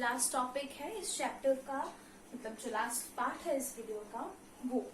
Last topic है इस chapter का, मतलब जो लास्ट पार्ट है इस वीडियो का, वो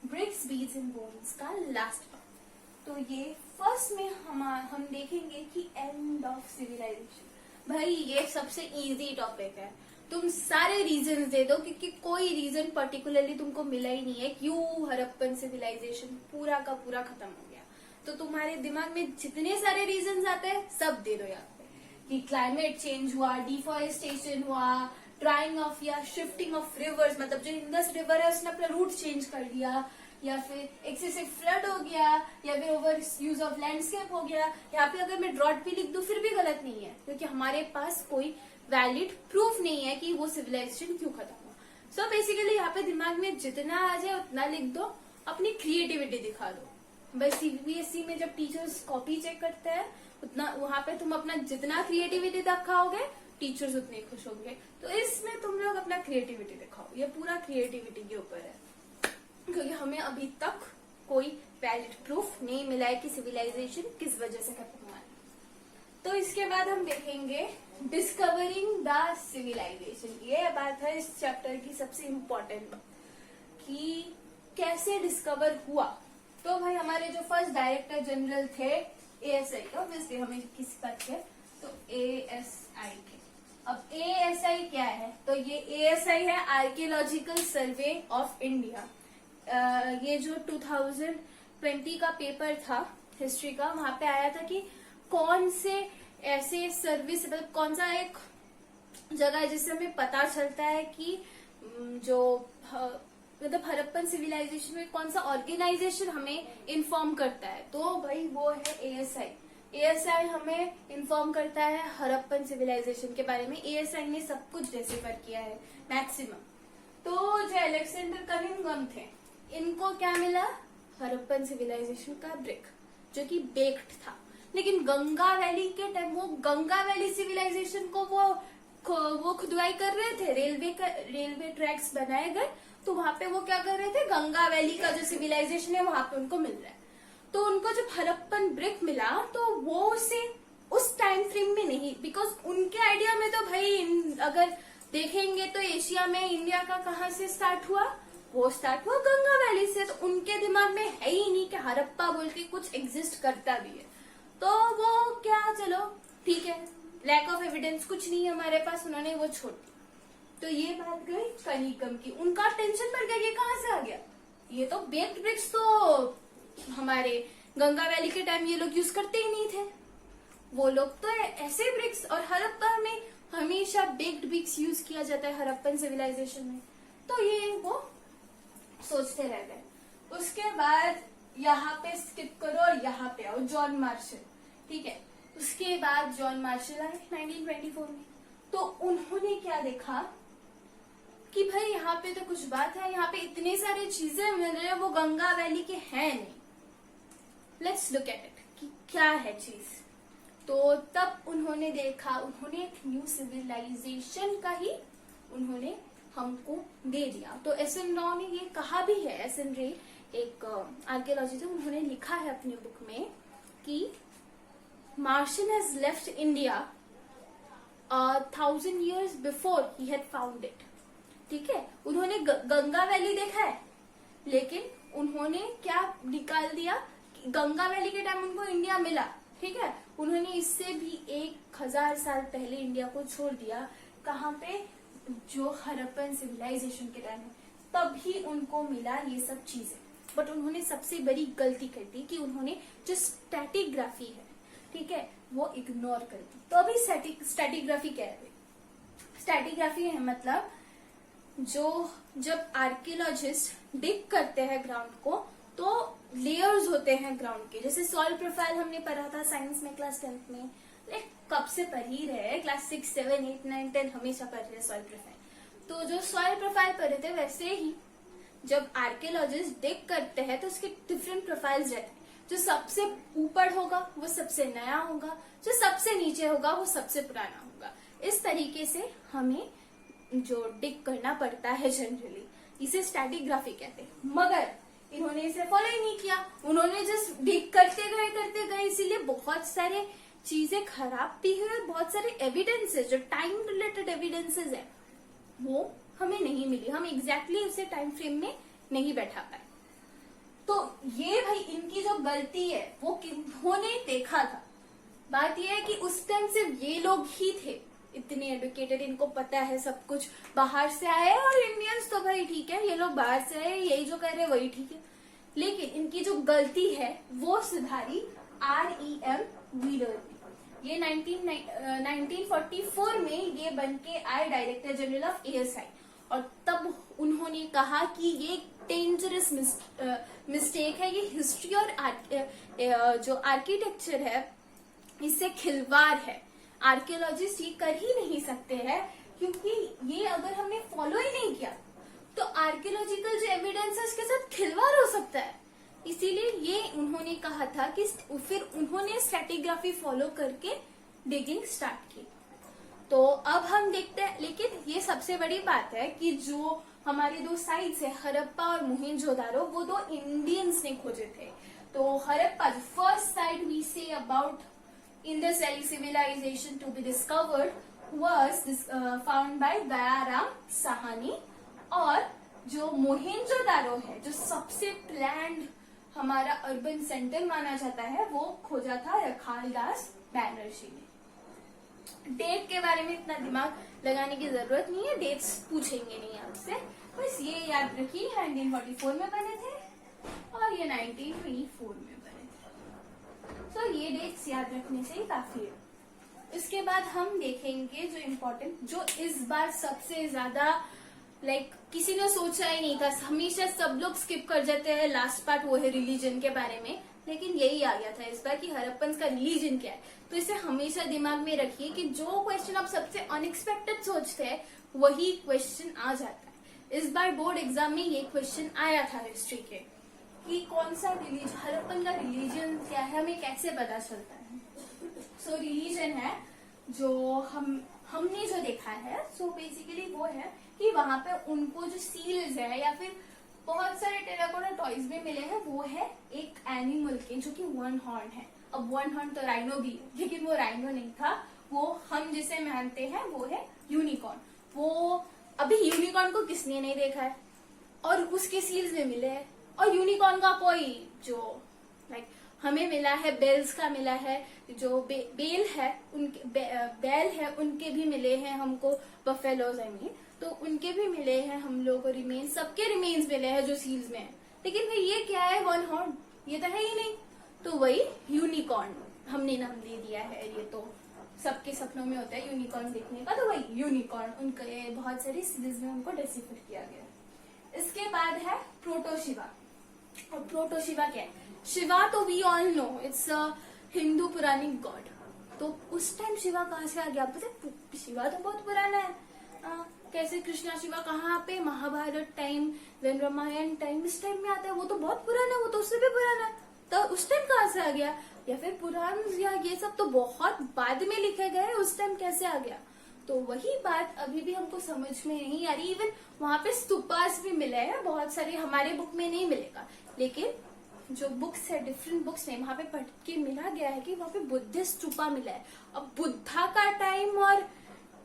ब्रिक्स बीड्स एंड बोन्स का लास्ट पार्ट। तो ये फर्स्ट में हम देखेंगे कि एंड ऑफ सिविलाइजेशन। भाई ये सबसे इजी टॉपिक है, तुम सारे रीजन दे दो क्योंकि कोई रीजन पर्टिकुलरली तुमको मिला ही नहीं है क्यों हड़प्पन सिविलाइजेशन पूरा का पूरा खत्म हो गया। तो तुम्हारे दिमाग में जितने सारे रीजन आते हैं सब दे दो यहाँ पे, कि क्लाइमेट चेंज हुआ, डिफॉरेस्टेशन हुआ, ड्राइंग ऑफ या शिफ्टिंग ऑफ रिवर्स, मतलब जो इंडस रिवर है उसने अपना रूट चेंज कर दिया, या फिर एक्सेसिव फ्लड हो गया, या फिर ओवर यूज ऑफ लैंडस्केप हो गया। यहाँ पे अगर मैं ड्रॉट भी लिख दूं फिर भी गलत नहीं है क्योंकि हमारे पास कोई वैलिड प्रूफ नहीं है कि वो सिविलाइजेशन क्यों खत्म हुआ। सो बेसिकली यहाँ पे दिमाग में जितना आ जाए उतना लिख दो, अपनी क्रिएटिविटी दिखा दो। बस सीबीएसई में जब टीचर्स कॉपी चेक करते हैं उतना वहां पे तुम अपना जितना क्रिएटिविटी दिखाओगे टीचर्स उतने खुश होंगे। तो इसमें तुम लोग अपना क्रिएटिविटी दिखाओ, ये पूरा क्रिएटिविटी के ऊपर है क्योंकि हमें अभी तक कोई वैलिड प्रूफ नहीं मिला है कि सिविलाइजेशन किस वजह से खत्म हुआ है। तो इसके बाद हम देखेंगे डिस्कवरिंग द सिविलाइजेशन। ये बात है इस चैप्टर की सबसे इम्पोर्टेंट बात कि कैसे डिस्कवर हुआ। तो भाई हमारे जो फर्स्ट डायरेक्टर जनरल थे एएसआई, ऑब्वियसली हमें किसी बात के, तो एएसआई थे। अब एएसआई क्या है? तो ये एएसआई है आर्कियोलॉजिकल सर्वे ऑफ इंडिया। ये जो 2020 का पेपर था हिस्ट्री का, वहां पे आया था कि कौन से ऐसे सर्विस, मतलब कौन सा एक जगह है जिससे हमें पता चलता है कि जो मतलब हड़प्पन सिविलाइजेशन में कौन सा ऑर्गेनाइजेशन हमें इन्फॉर्म करता है। तो भाई वो है एएसआई। एएसआई हमें इन्फॉर्म करता है हड़प्पन सिविलाइजेशन के बारे में। एएसआई ने सब कुछ डिस्कवर किया है मैक्सिमम। तो जो अलेक्जेंडर कनिंघम थे, इनको क्या मिला? हड़प्पन सिविलाइजेशन का ब्रिक जो कि बेक्ड था। लेकिन गंगा वैली के टाइम वो गंगा वैली सिविलाइजेशन को वो खुदवाई कर रहे थे, रेलवे ट्रैक्स बनाए गए, तो वहां पे वो क्या कर रहे थे, गंगा वैली का जो सिविलाइजेशन है वहां पे उनको मिल रहा है। तो उनको जब हड़प्पन ब्रिक मिला तो वो उसे उस टाइम फ्रेम में नहीं, बिकॉज उनके आइडिया में तो भाई अगर देखेंगे तो एशिया में इंडिया का कहाँ से स्टार्ट हुआ, वो स्टार्ट हुआ गंगा वैली से। तो उनके दिमाग में है ही नहीं कि हड़प्पा बोल के कुछ एग्जिस्ट करता भी है। तो वो क्या, चलो ठीक है, लैक ऑफ एविडेंस कुछ नहीं है हमारे पास, उन्होंने वो छोड़ दी। तो ये बात गई कनिंघम की, उनका टेंशन बढ़ गया ये कहाँ से आ गया, ये तो बेक्ड ब्रिक्स तो हमारे गंगा वैली के टाइम ये लोग यूज करते ही नहीं थे, वो लोग तो ऐसे ब्रिक्स, और हड़प्पा में हमेशा बेक्ड ब्रिक्स यूज किया जाता है हड़प्पन सिविलाइजेशन में। तो ये वो सोचते रह गए। उसके बाद यहाँ पे स्किप करो और यहाँ पे आओ, जॉन मार्शल। ठीक है, उसके बाद जॉन मार्शल आए 1924 में। तो उन्होंने क्या देखा कि भाई यहाँ पे तो कुछ बात है, यहाँ पे इतने सारे चीजें मिल रहे हैं वो गंगा वैली के हैं नहीं। लेट्स लुक एट इट कि क्या है चीज। तो तब उन्होंने देखा, उन्होंने एक न्यू सिविलाइजेशन का ही उन्होंने हमको दे दिया। तो एस.एन. राव ने ये कहा भी है, एस.एन. रे एक आर्कियोलॉजिस्ट, उन्होंने लिखा है अपनी बुक में कि मार्शन has left India 1000 years before he had found it। ठीक है, उन्होंने गंगा वैली देखा है लेकिन उन्होंने क्या निकाल दिया कि गंगा वैली के टाइम उनको इंडिया मिला। ठीक है, उन्होंने इससे भी 1000 साल पहले इंडिया को छोड़ दिया। कहाँ पे? जो हड़प्पन सिविलाइजेशन के टाइम है, तभी उनको मिला ये सब चीजें। बट उन्होंने सबसे बड़ी गलती कर दी कि उन्होंने जो स्ट्रैटिग्राफी है, ठीक है, वो इग्नोर कर दी। तो अभी स्ट्रैटिग्राफी क्या है? स्ट्रैटिग्राफी है मतलब जो जब आर्कियोलॉजिस्ट डिग करते हैं ग्राउंड को तो लेयर्स होते हैं ग्राउंड के, जैसे सॉइल प्रोफाइल हमने पढ़ा था साइंस में क्लास 10th में, कब से पढ़ ही रहे, क्लास 6, 7, 8, 9, 10 हमेशा पढ़ रहे सॉइल प्रोफाइल। तो जो सॉइल प्रोफाइल पढ़े थे वैसे ही जब आर्कियोलॉजिस्ट डिग करते हैं तो उसके डिफरेंट प्रोफाइल्स रहते हैं। जो सबसे ऊपर होगा वो सबसे नया होगा, जो सबसे नीचे होगा वो सबसे पुराना होगा। इस तरीके से हमें जो डिग करना पड़ता है जनरली, इसे स्ट्रैटिग्राफी कहते हैं। मगर इन्होंने इसे फॉलो ही नहीं किया, उन्होंने जस्ट डिग करते गए, इसीलिए बहुत सारे चीजें खराब भी है और बहुत सारे एविडेंसेस, जो टाइम रिलेटेड एविडेंसेस है, वो हमें नहीं मिली। हम एग्जैक्टली उसे टाइम फ्रेम में नहीं बैठा पाए। तो ये भाई इनकी जो गलती है वो किन्होंने देखा था। बात ये है कि उस टाइम सिर्फ ये लोग ही थे इतने एडुकेटेड, इनको पता है सब कुछ, बाहर से आए और इंडियंस तो भाई ठीक है, ये लोग बाहर से आए, यही जो कर रहे हैं वही ठीक है। लेकिन इनकी जो गलती है वो सुधारी REM वीडर ने। ये 1944 में ये बन के आए डायरेक्टर जनरल ऑफ ASI, और तब उन्होंने कहा कि ये डेंजरस मिस्टेक है, ये हिस्ट्री और जो आर्किटेक्चर है इससे खिलवाड़ है, आर्कियोलॉजिस्ट ये कर ही नहीं सकते हैं, क्योंकि ये अगर हमने फॉलो ही नहीं किया तो आर्कियोलॉजिकल जो एविडेंस है उसके साथ खिलवाड़ हो सकता है। इसीलिए ये उन्होंने कहा था कि फिर उन्होंने स्ट्रैटिग्राफी फॉलो करके डिगिंग स्टार्ट की। तो अब हम देखते हैं, लेकिन ये सबसे बड़ी बात है कि जो हमारे दो साइट्स है हड़प्पा और मोहनजोदारो, वो दो इंडियंस ने खोजे थे। तो हड़प्पा जो फर्स्ट साइट वी से about Indus Valley civilization to be discovered was found by Dayaram Sahni, और जो मोहेंजोदारो है जो सबसे प्लान्ड हमारा अर्बन सेंटर माना जाता है, वो खोजा था रखालदास बैनर्जी ने। डेट के बारे में इतना दिमाग लगाने की जरूरत नहीं है, डेट्स पूछेंगे नहीं आपसे, बस ये याद रखिए 1944 में बने थे और ये 1924 में बने थे। तो ये डेट्स याद रखने से ही काफी है। इसके बाद हम देखेंगे जो इम्पोर्टेंट, जो इस बार सबसे ज्यादा किसी ने सोचा ही नहीं था, हमेशा सब लोग स्किप कर जाते हैं लास्ट पार्ट, वो है रिलीजन के बारे में, लेकिन यही आ गया था इस बार कि हड़प्पन का रिलीजन क्या है। तो इसे हमेशा दिमाग में रखिए कि जो क्वेश्चन आप सबसे अनएक्सपेक्टेड सोचते हैं वही क्वेश्चन आ जाता है। इस बार बोर्ड एग्जाम में ये क्वेश्चन आया था हिस्ट्री के, कि कौन सा रिलीजन, हड़प्पन का रिलीजन क्या है, हमें कैसे पता चलता है। सो रिलीजन है जो हमने जो देखा है, सो बेसिकली वो है कि वहां पे उनको जो सील्स है या फिर बहुत सारे टेराकोटा टॉयज में मिले हैं, वो है एक एनिमल के जो कि वन हॉर्न है। अब वन हॉर्न तो राइनो भी है, लेकिन वो राइनो नहीं था, वो हम जिसे मानते हैं वो है यूनिकॉर्न। वो अभी यूनिकॉर्न को किसने नहीं देखा है, और उसके सील्स में मिले हैं। और यूनिकॉर्न का कोई जो हमें मिला है, बेल्स का मिला है, जो बेल है उनके बैल है उनके भी मिले हैं हमको, बफेलोज आई मीन, तो उनके भी मिले हैं हम लोगों को रिमेन्स, सबके रिमेन्स मिले हैं जो सील्स में है। लेकिन भाई ये क्या है, वन हॉर्न, ये तो है ही नहीं, तो वही यूनिकॉर्न हमने नाम दे दिया है। ये तो सबके सपनों में होता है यूनिकॉर्न देखने का, तो वही यूनिकॉर्न, उनके बहुत सारी सीरीज में उनको डेसिफाई किया गया। इसके बाद है प्रोटोशिवा। और प्रोटोशिवा क्या है? शिवा तो we all know it's a Hindu Puranic god. तो उस टाइम शिवा कहाँ से आ गया? पता, शिवा तो बहुत पुराना है। कैसे कृष्णा शिवा कहाँ पे? Mahabharata time, then Ramayana time, इस टाइम में आता है। वो तो बहुत पुराना है, वो तो उससे भी पुराना है, तो उस टाइम कहाँ से आ गया? या फिर पुराण या ये सब तो बहुत बाद में लिखे गए, उस टाइम कैसे आ गया? तो वही बात अभी भी हमको समझ में नहीं आ रही। इवन वहां पे स्तूपास भी मिले हैं बहुत सारे, हमारे बुक में नहीं मिलेगा, लेकिन जो बुक्स है डिफरेंट बुक्स में वहां पे पढ़ के मिला गया है कि वहां पे बुद्धिस्ट स्तूपा मिला है। अब बुद्धा का टाइम और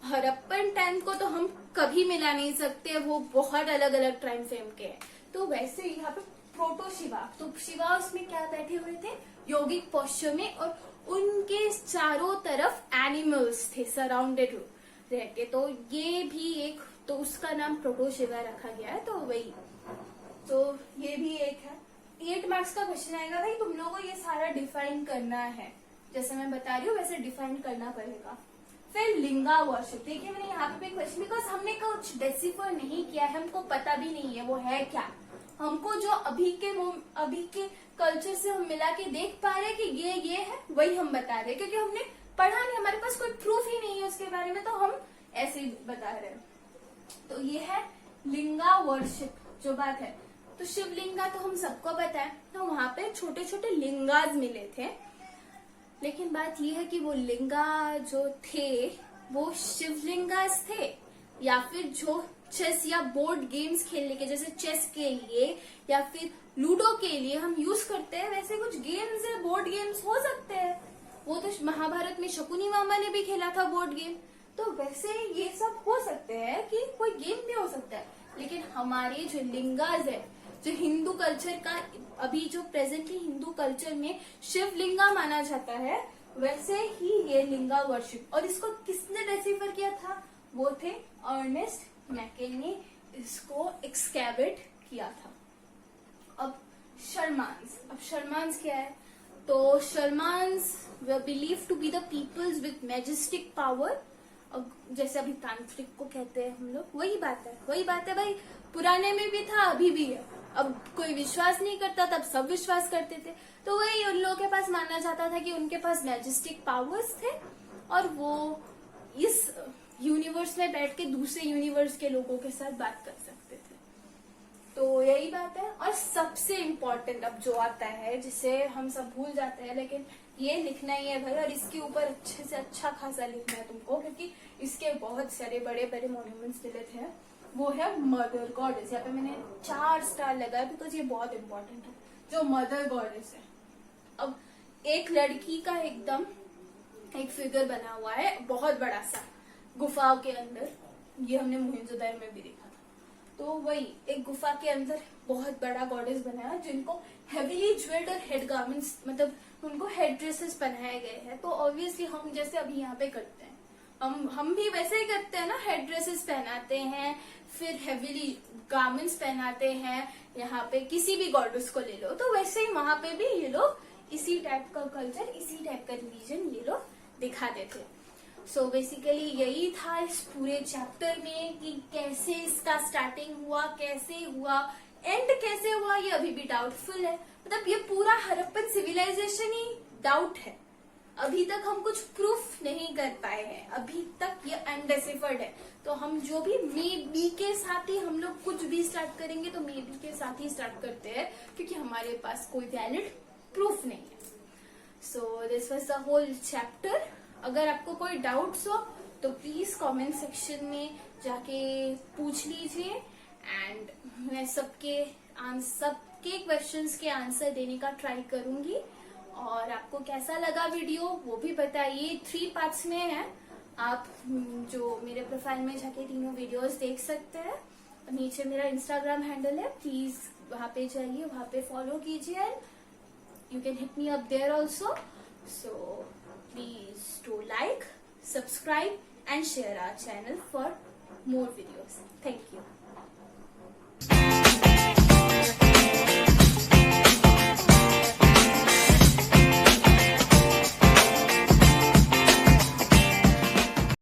हड़प्पन टाइम को तो हम कभी मिला नहीं सकते, वो बहुत अलग अलग टाइम फ्रेम के हैं। तो वैसे यहाँ पे प्रोटो शिवा, तो शिवा उसमें क्या बैठे हुए थे? योगिक पोस्चर में, और उनके चारों तरफ एनिमल्स थे सराउंडेड रह के। तो ये भी एक, तो उसका नाम प्रोटो शिवा रखा गया है। तो वही, तो ये भी एक है। 8 मार्क्स का क्वेश्चन आएगा भाई, तुम लोगों को ये सारा डिफाइन करना है, जैसे मैं बता रही हूँ वैसे डिफाइन करना पड़ेगा। फिर लिंगा वर्शिप, देखिए मैंने यहाँ पे क्वेश्चन, बिकॉज हमने कुछ डेसिफर नहीं किया है, हमको पता भी नहीं है वो है क्या। हमको जो अभी के कल्चर से हम मिला के देख पा रहे हैं कि ये है, वही हम बता रहे हैं, क्योंकि हमने पढ़ा नहीं, हमारे पास कोई प्रूफ ही नहीं है उसके बारे में, तो हम ऐसे ही बता रहे हैं। तो ये है लिंगा वर्शिप जो बात है। तो शिवलिंगा तो हम सबको पता है, तो वहां पे छोटे छोटे लिंगाज मिले थे, लेकिन बात ये है कि वो लिंगा जो थे वो शिवलिंगास थे, या फिर जो चेस या बोर्ड गेम्स खेलने के, जैसे चेस के लिए या फिर लूडो के लिए हम यूज करते हैं, वैसे कुछ गेम्स या बोर्ड गेम्स हो सकते हैं। वो तो महाभारत में शकुनी मामा ने भी खेला था बोर्ड गेम। तो वैसे ये सब हो सकते हैं कि कोई गेम भी हो सकता है, लेकिन हमारे जो लिंगाज है, जो हिंदू कल्चर का अभी जो प्रेजेंटली हिंदू कल्चर में शिवलिंगा माना जाता है, वैसे ही ये लिंगा वर्शिप। और इसको किसने डिसाइफर किया था? वो थे अर्नेस्ट मैकेल ने इसको एक्सकैवेट किया था। अब शर्मांस क्या है? तो shamans we believe to be the peoples with majestic power. जैसे अभी तांत्रिक को कहते हैं हम लोग, वही बात है भाई। पुराने में भी था, अभी भी है। अब कोई विश्वास नहीं करता, तब सब विश्वास करते थे। तो वही उन लोगों के पास माना जाता था कि उनके पास मैजेस्टिक पावर्स थे और वो इस यूनिवर्स में बैठ के दूसरे यूनिवर्स के लोगों के साथ बात कर सकते थे। तो यही बात है। और सबसे इम्पोर्टेंट अब जो आता है, जिसे हम सब भूल जाते हैं, लेकिन ये लिखना ही है भाई, और इसके ऊपर अच्छे से अच्छा खासा लिखना है तुमको, क्योंकि इसके बहुत सारे बड़े बड़े मॉन्यूमेंट्स डिलीट हैं। वो है मदर गॉडेस। यहाँ पे मैंने 4 स्टार लगाया बिकॉज ये बहुत इंपॉर्टेंट है। जो मदर गॉडेस है, अब एक लड़की का एकदम एक फिगर बना हुआ है बहुत बड़ा सा गुफाओं के अंदर। ये हमने मोहनजोदड़ो में भी देखा था। तो वही एक गुफा के अंदर बहुत बड़ा गॉडेस बनाया, जिनको हेवीली ज्वेल्ड और हेड गार्मेंट्स, मतलब उनको हेड ड्रेसेस पहनाए गए हैं। तो ऑब्वियसली हम जैसे अभी यहाँ पे करते हैं, हम भी वैसे ही करते हैं ना, हेड ड्रेसेस पहनाते हैं, फिर हेवीली गार्मेंट्स पहनाते हैं। यहाँ पे किसी भी गॉडेस को ले लो, तो वैसे ही वहां पे भी ये लोग इसी टाइप का कल्चर, इसी टाइप का रिलीजन ये लोग दिखाते थे। सो बेसिकली यही था इस पूरे चैप्टर में कि कैसे इसका स्टार्टिंग हुआ, कैसे हुआ, एंड कैसे हुआ, ये अभी भी डाउटफुल है। मतलब ये पूरा हड़प्पन सिविलाइजेशन ही डाउट है। अभी तक हम कुछ प्रूफ नहीं कर पाए हैं, अभी तक ये अनडिसिफर्ड है। तो हम जो भी मे बी के साथ ही हम लोग कुछ भी स्टार्ट करेंगे, तो मे बी के साथ ही स्टार्ट करते हैं, क्योंकि हमारे पास कोई वैलिड प्रूफ नहीं है। So this was the whole chapter. अगर आपको कोई डाउट्स हो तो प्लीज कमेंट सेक्शन में जाके पूछ लीजिए, एंड मैं सबके क्वेश्चंस के आंसर देने का ट्राई करूंगी। और आपको कैसा लगा वीडियो वो भी बताइए। 3 पार्ट्स में है, आप जो मेरे प्रोफाइल में जाके तीनों वीडियोस देख सकते हैं। नीचे मेरा इंस्टाग्राम हैंडल है, प्लीज वहां पे जाइए, वहां पे फॉलो कीजिए। You can hit me up there also. So please do like, subscribe and share our channel for more videos. Thank you.